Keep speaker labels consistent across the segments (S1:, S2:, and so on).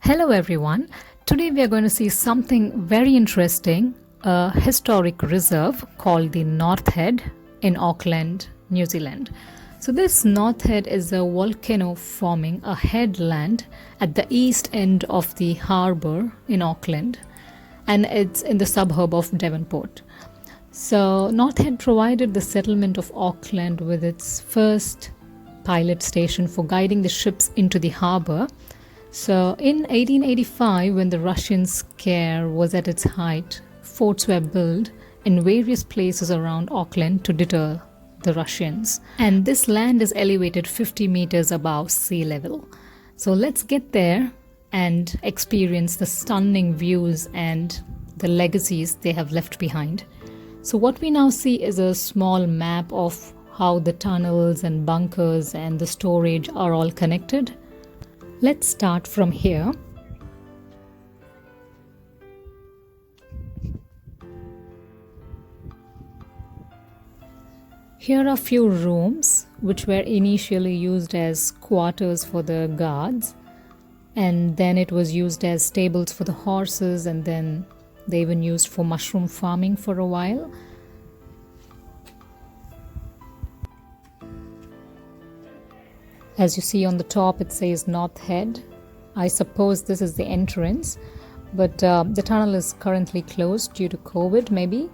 S1: Hello everyone. Today we are going to see something very interesting, a historic reserve called the NORTHHEAD in Auckland, New Zealand. So this NORTHHEAD is a volcano forming a headland at the east end of the harbour in Auckland, and it's in the suburb of Devonport. So NORTHHEAD provided the settlement of Auckland with its first pilot station for guiding the ships into the harbour. So in 1885, when the Russian scare was at its height, forts were built in various places around Auckland to deter the Russians. And this land is elevated 50 meters above sea level. So let's get there and experience the stunning views and the legacies they have left behind. So what we now see is a small map of how the tunnels and bunkers and the storage are all connected. Let's start from here. Here are a few rooms which were initially used as quarters for the guards, and then it was used as stables for the horses, and then they even used for mushroom farming for a while. As you see on the top, it says NORTHHEAD. I suppose this is the entrance, but the tunnel is currently closed due to COVID maybe.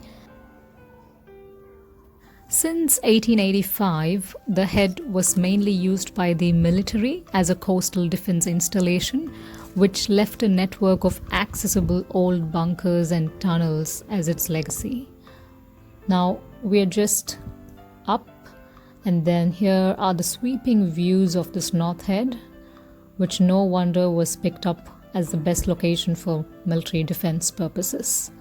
S1: Since 1885, the head was mainly used by the military as a coastal defense installation, which left a network of accessible old bunkers and tunnels as its legacy. Now we are just up. And then here are the sweeping views of this NORTHHEAD, which no wonder was picked up as the best location for military defense purposes.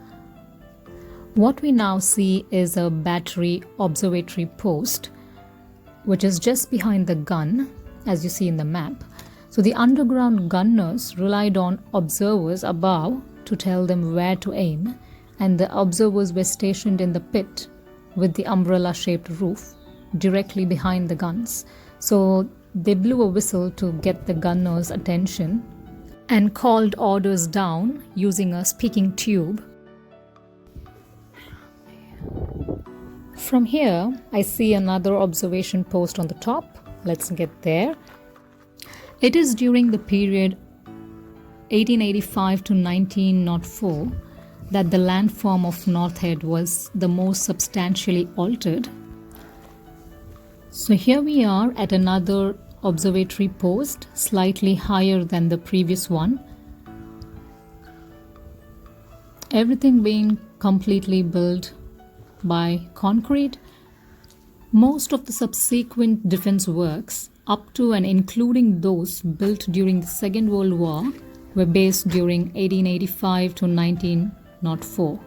S1: What we now see is a battery observatory post, which is just behind the gun, as you see in the map. So the underground gunners relied on observers above to tell them where to aim, and the observers were stationed in the pit with the umbrella-shaped roof directly behind the guns. So they blew a whistle to get the gunners' attention and called orders down using a speaking tube. From here, I see another observation post on the top. Let's get there. It is during the period 1885 to 1904 that the landform of NORTHHEAD was the most substantially altered. So here we are at another observatory post, slightly higher than the previous one. Everything being completely built by concrete. Most of the subsequent defense works, up to and including those built during the Second World War, were based during 1885 to 1904.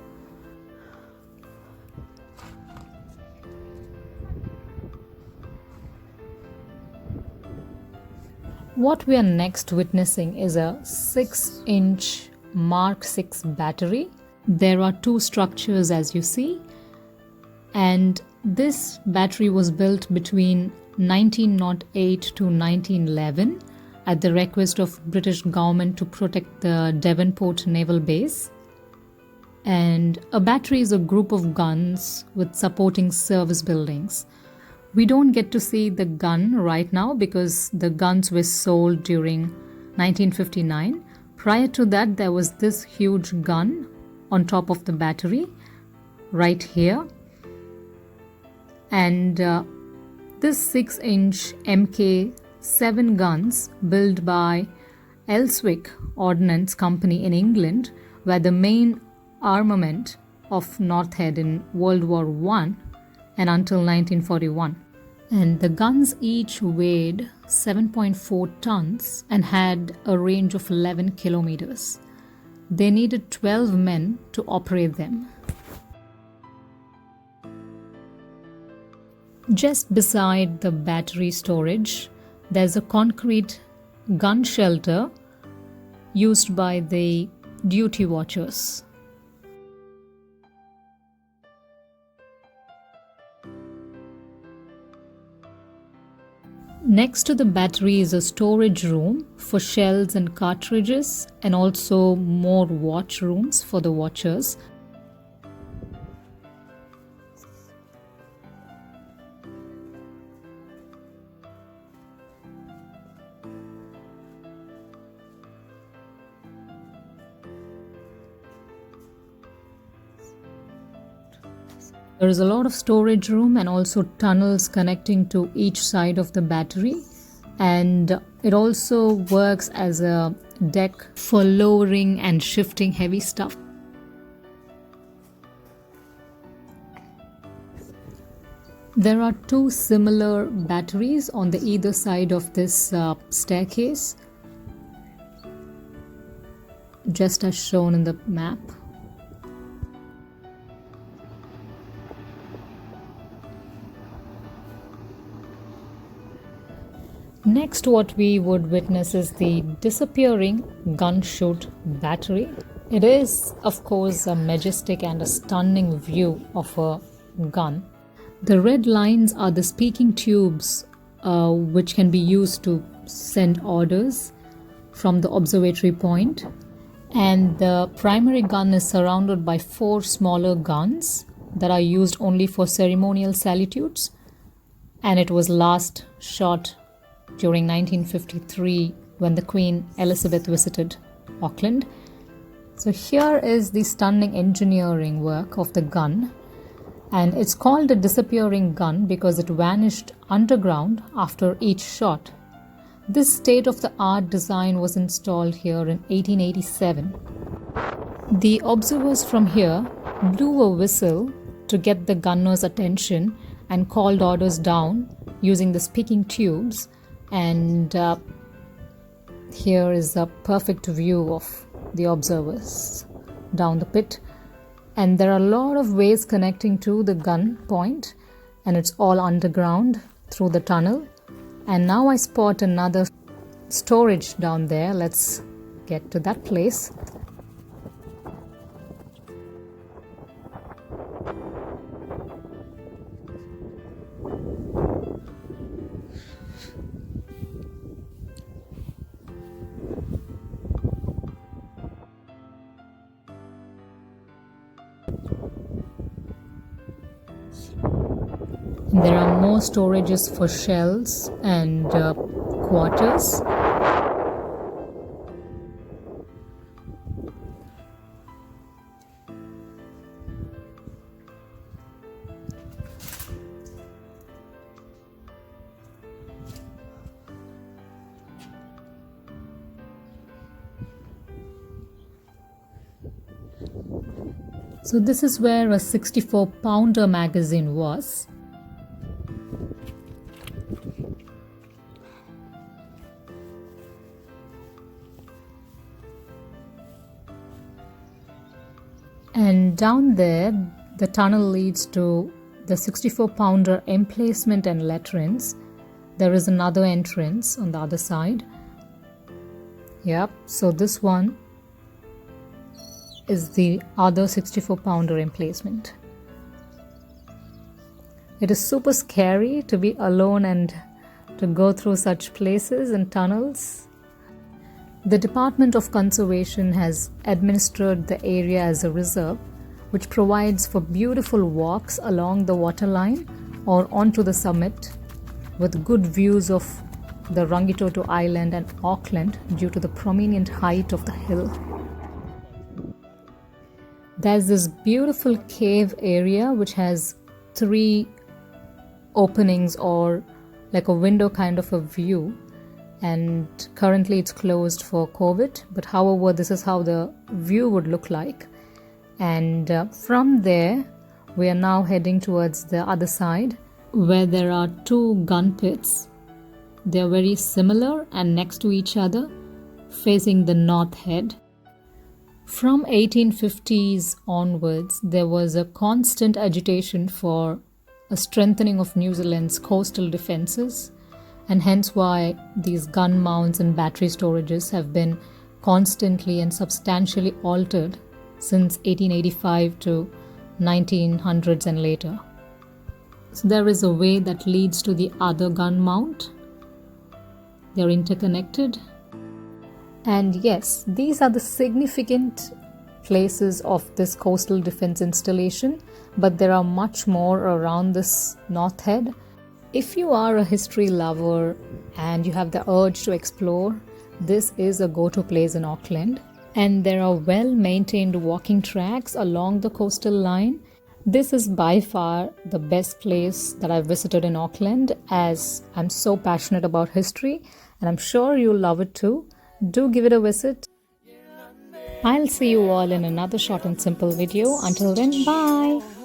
S1: What we are next witnessing is a 6-inch Mark 6 battery. There are two structures as you see, and this battery was built between 1908 to 1911 at the request of British government to protect the Devonport naval base. And a battery is a group of guns with supporting service buildings. We don't get to see the gun right now because the guns were sold during 1959. Prior to that, there was this huge gun on top of the battery right here. And this 6-inch Mk7 guns built by Elswick Ordnance Company in England were the main armament of NORTHHEAD in World War I and until 1941. And the guns each weighed 7.4 tons and had a range of 11 kilometers. They needed 12 men to operate them. Just beside the battery storage, there's a concrete gun shelter used by the duty watchers. Next to the battery is a storage room for shells and cartridges, and also more watch rooms for the watchers. There is a lot of storage room and also tunnels connecting to each side of the battery, and it also works as a deck for lowering and shifting heavy stuff. There are two similar batteries on the either side of this staircase, just as shown in the map. Next, what we would witness is the disappearing gun chute battery. It is, of course, a majestic and a stunning view of a gun. The red lines are the speaking tubes which can be used to send orders from the observatory point. And the primary gun is surrounded by 4 smaller guns that are used only for ceremonial salutes. And it was last shot during 1953 when the Queen Elizabeth visited Auckland. So here is the stunning engineering work of the gun, and it's called a disappearing gun because it vanished underground after each shot. This state-of-the-art design was installed here in 1887. The observers from here blew a whistle to get the gunner's attention and called orders down using the speaking tubes. And here is a perfect view of the observers down the pit, and there are a lot of ways connecting to the gun point, and it's all underground through the tunnel. And now I spot another storage down there. Let's get to that place. There are more storages for shells and quarters. So this is where a 64-pounder magazine was. And down there, the tunnel leads to the 64-pounder emplacement and latrines. There is another entrance on the other side. Yep, so this one is the other 64-pounder emplacement. It is super scary to be alone and to go through such places and tunnels. The Department of Conservation has administered the area as a reserve, which provides for beautiful walks along the waterline or onto the summit with good views of the Rangitoto Island and Auckland due to the prominent height of the hill. There's this beautiful cave area which has 3 openings or like a window kind of a view, and currently it's closed for COVID, but however this is how the view would look like. And from there we are now heading towards the other side where there are 2 gun pits. They are very similar and next to each other, facing the north head. From 1850s onwards, there was a constant agitation for a strengthening of New Zealand's coastal defences, and hence why these gun mounts and battery storages have been constantly and substantially altered since 1885 to 1900s and later. So there is a way that leads to the other gun mount, They're interconnected. And yes, these are the significant places of this coastal defense installation, but there are much more around this North Head. If you are a history lover and you have the urge to explore, this is a go-to place in Auckland. And there are well-maintained walking tracks along the coastal line. This is by far the best place that I've visited in Auckland, as I'm so passionate about history, and I'm sure you'll love it too. Do give it a visit. I'll see you all in another short and simple video. Until then, bye!